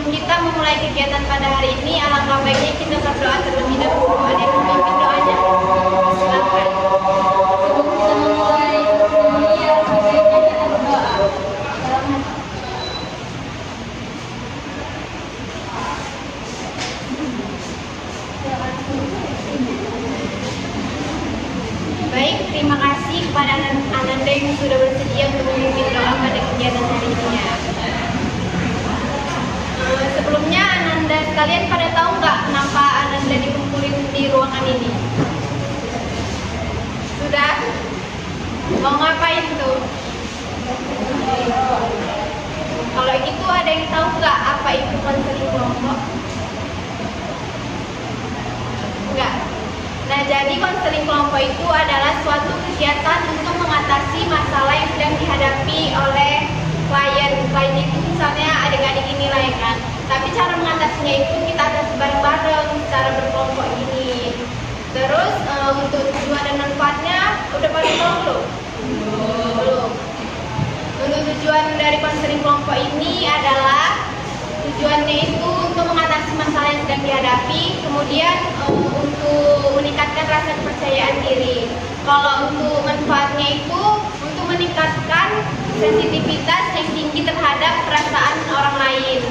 sebelum kita memulai kegiatan pada hari ini, alangkah baiknya kita berdoa terlebih dahulu. Ada yang memimpin doanya? Silakan. Sebelum kita memulai ini, alangkah baiknya kita berdoa. Baik, terima kasih kepada Ananda yang sudah bersedia untuk memimpin doa pada kegiatan hari ini ya. Sebelumnya Ananda sekalian pada tahu nggak kenapa Ananda dikumpulin di ruangan ini? Sudah? Mau ngapain tuh? Kalau gitu ada yang tahu nggak apa itu konseling kelompok? Enggak. Nah, jadi konseling kelompok itu adalah suatu kegiatan untuk mengatasi masalah yang sedang dihadapi oleh klien. Klien itu misalnya adik-adik ini lah ya kan. Tapi cara mengatasinya itu kita atasi bareng-bareng secara berkelompok ini. Terus untuk tujuan dan manfaatnya udah pada tahu belum? Belum. Untuk tujuan dari konseling kelompok ini adalah tujuannya itu untuk mengatasi masalah yang sedang dihadapi, kemudian untuk meningkatkan rasa kepercayaan diri. Kalau untuk manfaatnya itu untuk meningkatkan sensitivitas yang tinggi terhadap perasaan orang lain.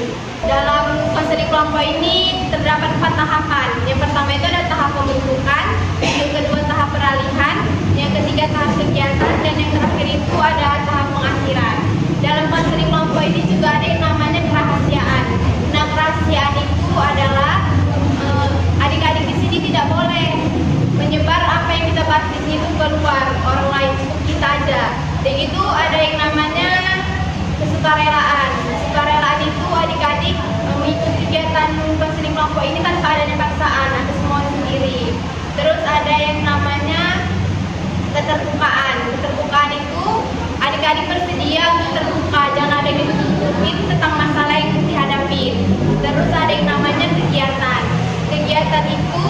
Dalam konseling kelompok ini terdapat 4 tahapan. Yang pertama itu ada tahap pembentukan, yang kedua tahap peralihan, yang ketiga tahap kegiatan, dan yang terakhir itu ada tahap pengakhiran. Dalam konseling kelompok ini juga ada yang namanya kerahasiaan. Nah, kerahasiaan itu adalah adik-adik di sini tidak boleh menyebar apa yang kita bahas di sini itu keluar orang lain, cukup kita aja. Dan itu ada yang namanya kesukarelaan. Kesukarelaan itu adik-adik mengikuti kegiatan konseling kelompok ini tanpa adanya paksaan atau semua sendiri. Terus ada yang namanya keterbukaan. Keterbukaan itu adik-adik bersedia untuk terbuka, jangan ada yang ditutupin tentang masalah yang dihadapi. Terus ada yang namanya kegiatan. Kegiatan itu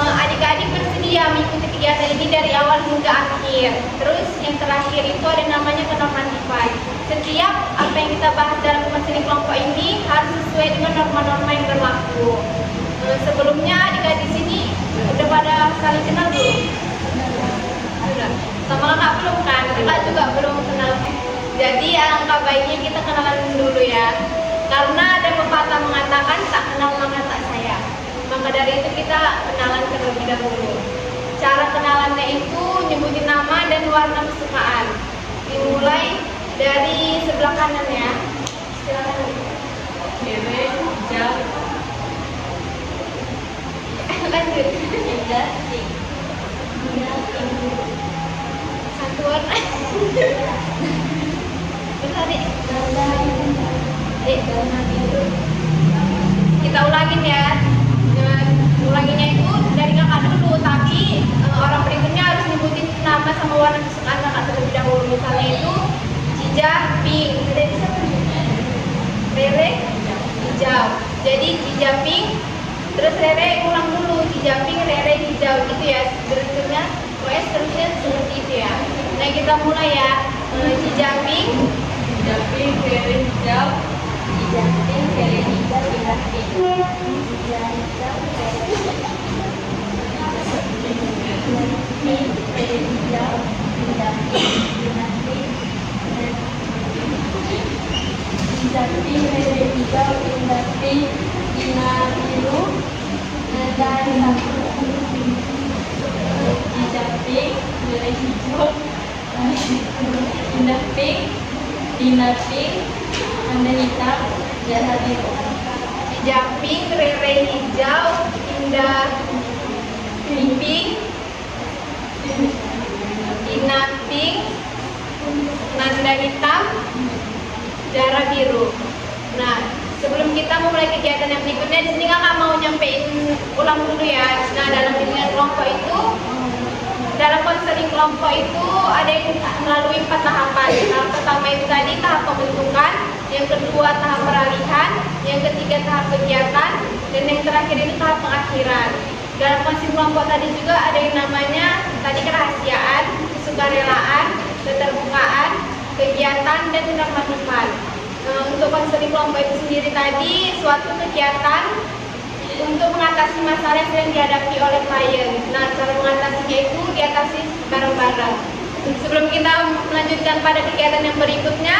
adik-adik bersedia mengikuti kegiatan ini dari awal hingga akhir. Terus yang terakhir itu ada namanya kenormatifan. Setiap apa yang kita bahas dalam konseling kelompok ini harus sesuai dengan norma-norma yang berlaku. Sebelumnya adik-adik di sini udah pada saling kenal belum? Sudah. Sama kakak belum kan? Kakak juga belum kenal. Jadi alangkah baiknya kita kenalan dulu ya. Karena ada pepatah mengatakan tak kenal maka tak sayang. Maka dari itu kita kenalan terlebih dahulu. Cara kenalannya itu nyebutin nama dan warna kesukaan. Dimulai dari sebelah kanan ya. Silakan. Dewe, hijau, Lanjut. indah, pink. Satu warna. Bentar dek. Dek, biru. kita ulangin ya. Ulanginnya itu dari kakak dulu, tapi orang berikutnya harus nyebutin nama sama warna kesukaan kakak terlebih dahulu. Misalnya itu Cijah pink, Rere hijau. Jadi Cijah pink, terus Rere ulang dulu, Cijah pink, Rere hijau gitu ya. Seterusnya, pokoknya seterusnya seperti itu ya. Nah kita mulai ya. Cijah pink, Rere hijau, Rere hijau, indah pink. Ina biru, dan hijau pink, rere hijau, indah pink, Ina pink, anda hitam, Zahra biru. Cijah pink, Rere hijau, Indah pink, Ina pink, Nanda hitam, Zahra biru. Nah, sebelum kita memulai kegiatan yang berikutnya, di sini kakak mau nyampein ulang dulu ya. Nah, dalam bimbingan kelompok itu, dalam konseling kelompok itu ada yang melalui 4 tahapan. Tahap pertama itu tadi tahap pembentukan, yang kedua tahap peralihan, yang ketiga tahap kegiatan, dan yang terakhir itu tahap pengakhiran. Dalam konseling kelompok tadi juga ada yang namanya tadi kerahasiaan, kesukarelaan, keterbukaan, kegiatan, dan kenormatifan. Untuk konseling kelompok itu sendiri tadi suatu kegiatan untuk mengatasi masalah yang sedang dihadapi oleh klien. Nah, cara mengatasinya itu diatasi bareng-bareng. Sebelum kita melanjutkan pada kegiatan yang berikutnya,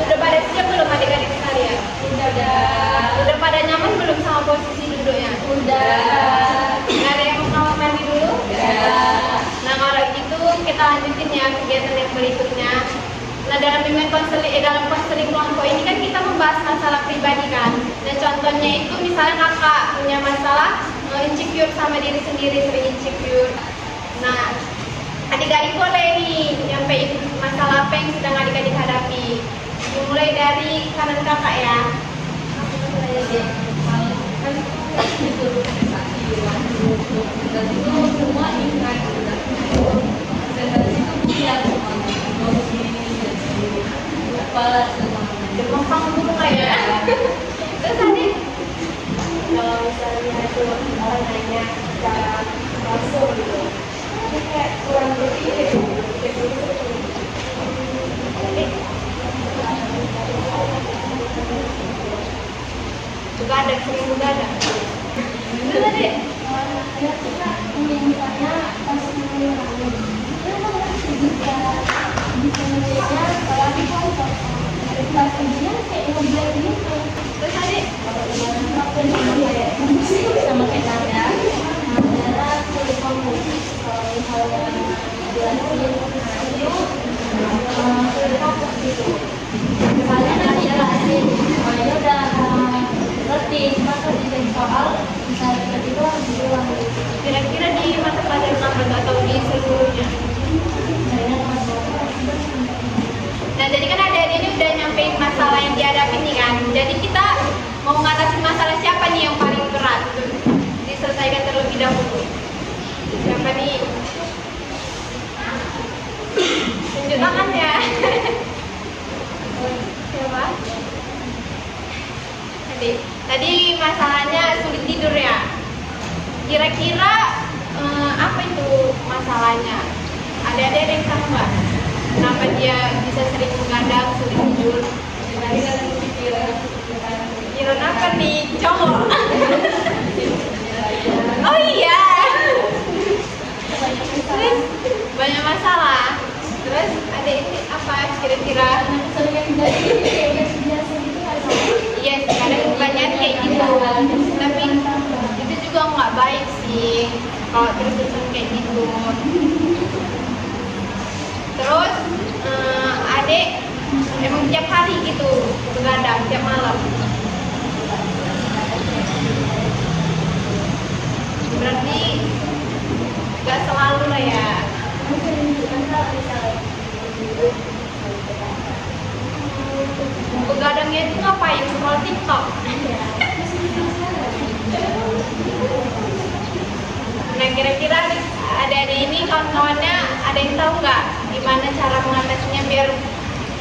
udah pada siap belum adik-adik sekalian? Udah pada nyaman belum sama posisi duduknya? Udah. Nggak ada yang mau mandi dulu? Udah. Nah, kalau gitu kita lanjutin ya kegiatan yang berikutnya. Nah, dalam konseling kelompok ini kan kita membahas masalah pribadi kan. Dan contohnya itu misalnya kakak punya masalah insecure sama diri sendiri, sering insecure. Nah, adik-adik boleh nih nyampein masalah apa yang sedang adik-adik hadapi. Dimulai dari kanan kakak ya. Demam panggung ya. Terus tadi kalau misalnya itu orang nanya secara langsung gitu, ini kayak kurang berpikir begadang, sering begadang. Itu tadi Ya kita misalnya pas mengulangi bisa ngeliatnya kalau aku tahu pas ujian kayak ngeblend gitu. terus tadi Sama kayak saya adalah kulit komposis kalau misalnya jelasin itu kulit komposis gitu. Misalnya nanti jelasin semuanya udah ngerti, cuma kalau di soal misalnya tiba-tiba harus diulang. kira-kira di mata pelajaran apa atau di seluruhnya? Nah, jadi kan adik-adik ini udah nyampein masalah yang dihadapi nih kan. Jadi kita mau mengatasi masalah siapa nih yang paling berat? Diselesaikan terlebih dahulu. Siapa nih? Tunjuk tangan ya. Siapa? Tadi masalahnya sulit tidur ya. Kira-kira apa itu masalahnya? Ada yang tahu nggak? Kenapa dia bisa sering begadang, sulit tidur? Pikiran apa nih? Cowok. Oh iya. Terus banyak masalah. Terus ada ini apa kira-kira? Iya, kadang kebanyakan kayak gitu. Tapi itu juga nggak baik sih kalau terus-terusan kayak gitu. Terus adik emang tiap hari gitu begadang tiap malam. Berarti nggak selalu lah ya. Begadangnya itu ngapain? Scroll TikTok. Nah, kira-kira adik-adik ini kawan-kawannya ada yang tahu nggak gimana cara mengatasinya biar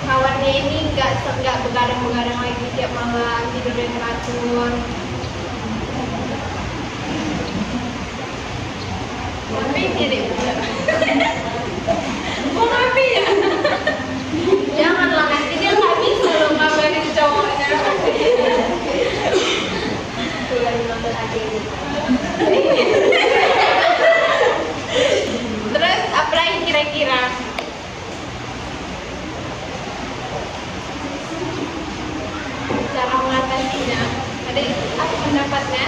kawannya ini nggak begadang-begadang lagi tiap malam, tidurnya teratur. Ngapain ya deh? Mau ngapain ya? Janganlah, nanti dia nggak bisa loh ngabarin cowoknya. Terus apa lagi kira-kira? Cara mengatasinya? Ada apa pendapatnya?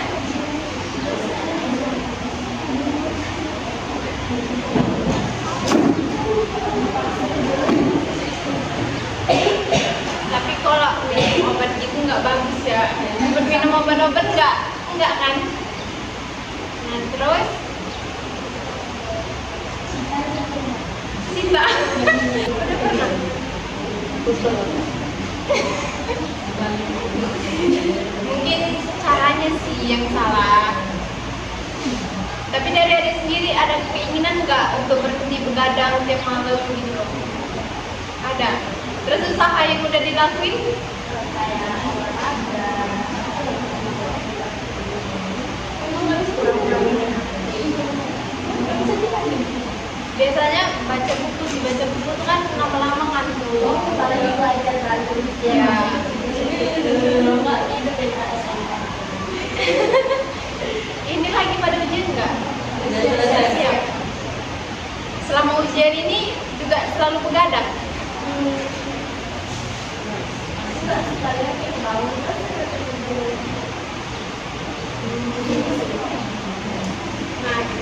Tapi kalau minum obat itu nggak bagus ya. Minum obat-obat nggak kan? Nah, terus Sita udah pernah? Mungkin caranya sih yang salah. Tapi dari adik sendiri ada keinginan nggak untuk berhenti begadang tiap malam gitu? Ada. Terus usaha yang udah dilakuin? Biasanya baca buku itu kan lama-lama ngantuk. Apalagi belajar bagus ya.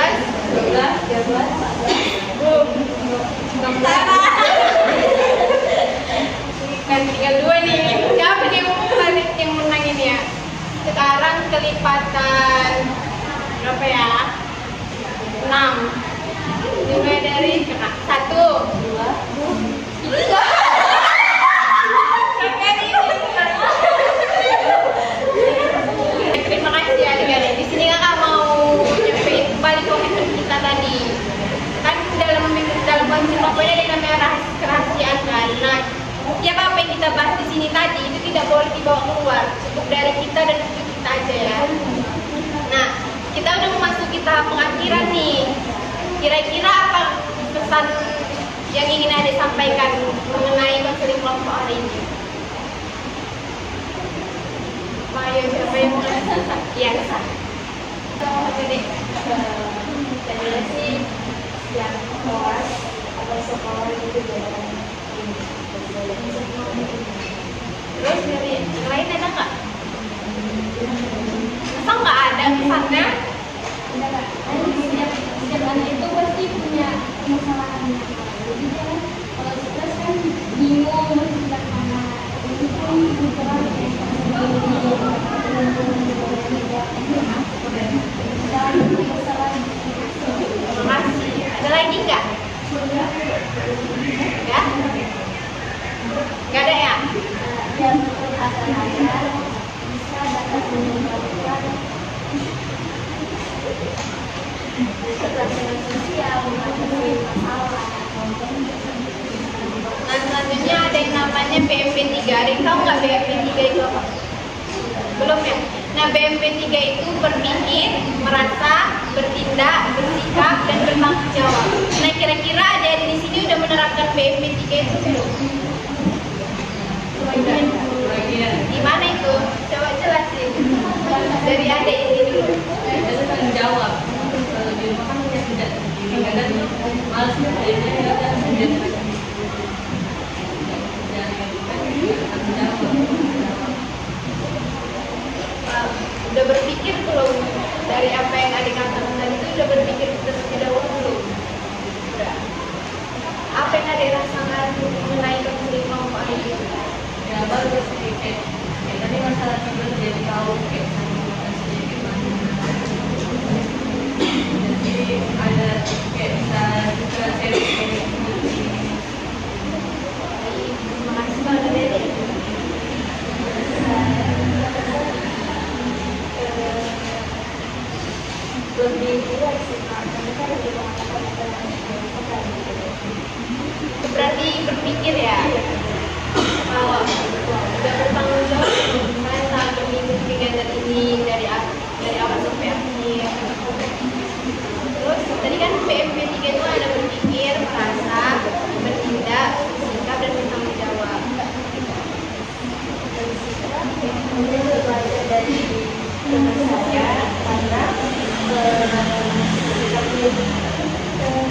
12, 13, 14. Salah. Kan tinggal 2 nih. Siapa nih yang menang ini ya? Sekarang kelipatan berapa ya? 6. Dimulai dari 1, 2, terima kasih ya adik-adik. Di sini kakak mau nyampein balik komitmen kita tadi. Kan dalam konsep pokoknya ada namanya kerahasiaan kan. Nah, setiap apa yang kita bahas di sini tadi itu tidak boleh dibawa keluar. Cukup dari kita dan untuk kita aja ya. Nah, kita udah memasuki tahap pengakhiran nih. Kira-kira apa pesan yang ingin adik sampaikan mengenai konseling kelompok hari ini? Ayo, siapa yang mau ya kesana? Jadi, saya sih yang kelas atau sekolah itu beda. terus dari yang lain ada nggak? Masa nggak ada pesannya? Setiap anak itu pasti punya permasalahannya. Jadi dia kalau stres kan bingung harus bilang mana. Ini pun berperan Nggak ada ya? Yang akan ada bisa dapat menyebabkan ketegangan sosial, menghadapi masalah. Nah, selanjutnya ada yang namanya BMP3. Ada yang tahu nggak BMP3 itu apa? Belum ya? Nah, BMP3 itu berpikir, merasa, bertindak, bersikap, dan bertanggung jawab. Nah, kira-kira adik-adik di sini udah menerapkan BMP3 itu belum? Gimana itu? Coba jelasin. Dari adik ini dulu. Itu tanggung jawab. Kalau di rumah kan tidak sendiri, kadang tuh malas kerjanya ya udah sendiri. Tanggung jawab. Udah berpikir belum? Dari apa yang adik katakan tadi itu udah berpikir terlebih dahulu belum? Udah. Apa yang adik rasakan mengenai konseling kelompok ini? Ya baru sih kayak tadi masalah tidur jadi tahu kayak sama gimana. Jadi ada kayak bisa juga sharing. Terima kasih banget adik. Lebih luas sih Kak, karena kan lebih mengatakan Berarti berpikir ya. Kalau udah bertanggung jawab, misalnya saat mengikuti kegiatan ini dari awal sampai akhir. Terus tadi kan PMP3 itu ada berpikir, merasa, bertindak, bersikap, dan bertanggung jawab. kemudian belajar dari teman saya karena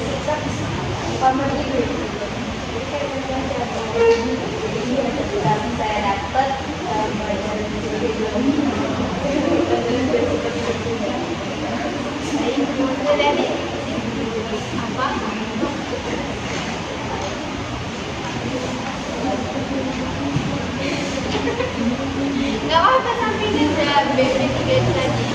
sikap pamer itu. Jadi kayak belajar jadi yang saya dapat belajar dari Udah dari apa? Nggak apa-apa sampai aja BMP3 itu tadi.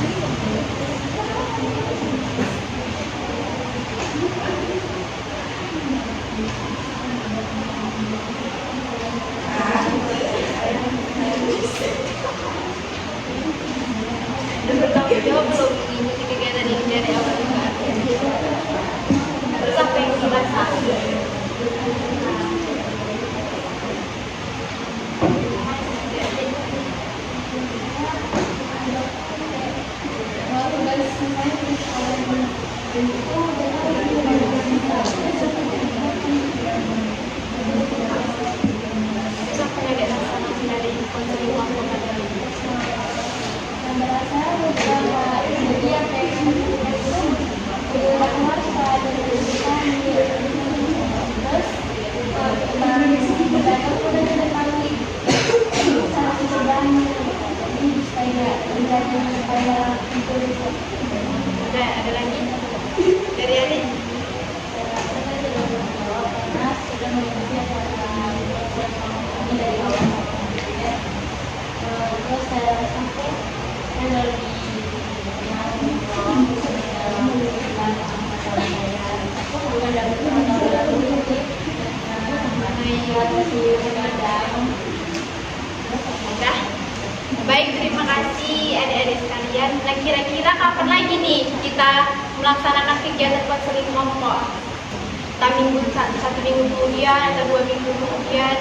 Udah bertanggung jawab belum mengikuti kegiatan ini dari awal hingga akhir? Terus apa yang dirasakan? Terus apa yang ada rasakan dari konseling kelompok tadi? merasa beberapa kejadian kayak itu harus ada pendidikan terus kita udah mengetahui cara pencegahannya jadi supaya menjadi supaya itu Ada lagi dari adik? karena sudah mengikuti acara ini dari awal terus saya sampai saya lebih Udah. Baik, terima kasih adik-adik sekalian. Nah, kira-kira kapan lagi nih kita melaksanakan kegiatan konseling kelompok? Satu minggu kemudian atau 2 minggu kemudian?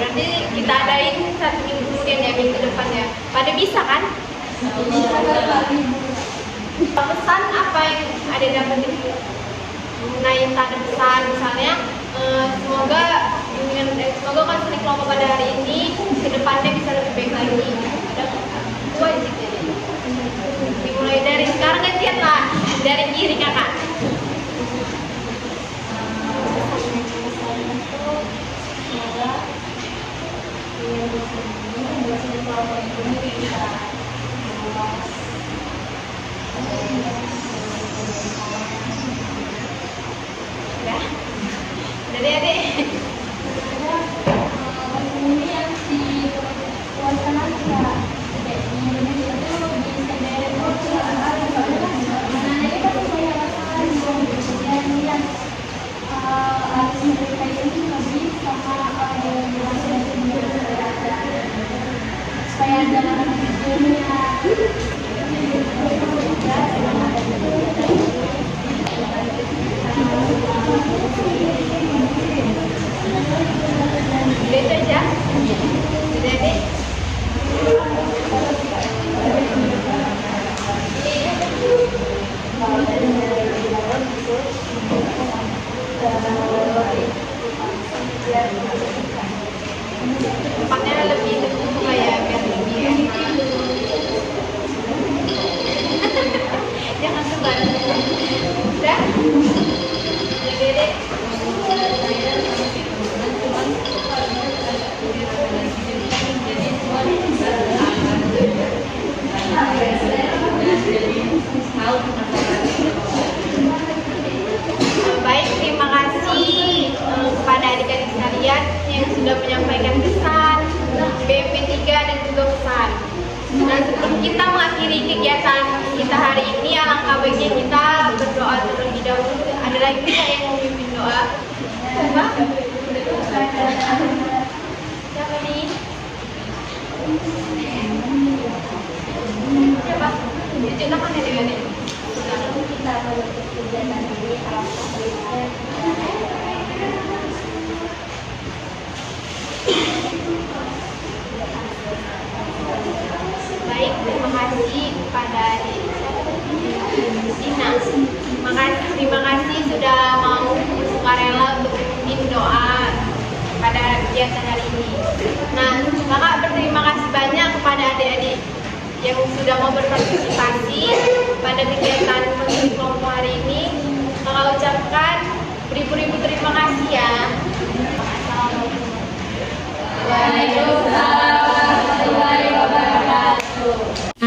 Berarti kita adain 1 minggu kemudian ya, minggu depan ya. Pada bisa kan? Pesan apa yang ada dapat mengenai tanda pesan misalnya semoga konseling kelompok pada hari ini kedepannya bisa lebih baik lagi. Ada wajib jadi. Dimulai dari sekarang gantian lah, dari kiri kakak. Udah, dari adik. ini lebih sama supaya dalam dunia Itu aja. Sudah deh. Tempatnya lebih terbuka ya, biar lebih enak. Jangan sebar. Udah? Udah deh. Baik, terima kasih kepada adik-adik sekalian yang sudah menyampaikan pesan BP3 dan juga pesan. Nah, sebelum kita mengakhiri kegiatan kita hari ini, alangkah baiknya kita berdoa terlebih dahulu. Ada lagi nggak yang mau memimpin doa? Siapa? Siapa nih? Siapa? Ceritakan ya Dewi. kita menutup kegiatan ini alangkah baiknya Baik, terima kasih kepada Dina. Terima kasih sudah mau sukarela untuk memimpin doa pada kegiatan hari ini. Nah, kakak berterima kasih banyak kepada adik-adik yang sudah mau berpartisipasi pada kegiatan menteri kelompok hari ini. Kakak ucapkan beribu-ribu terima kasih ya. Waalaikumsalam warahmatullahi wabarakatuh.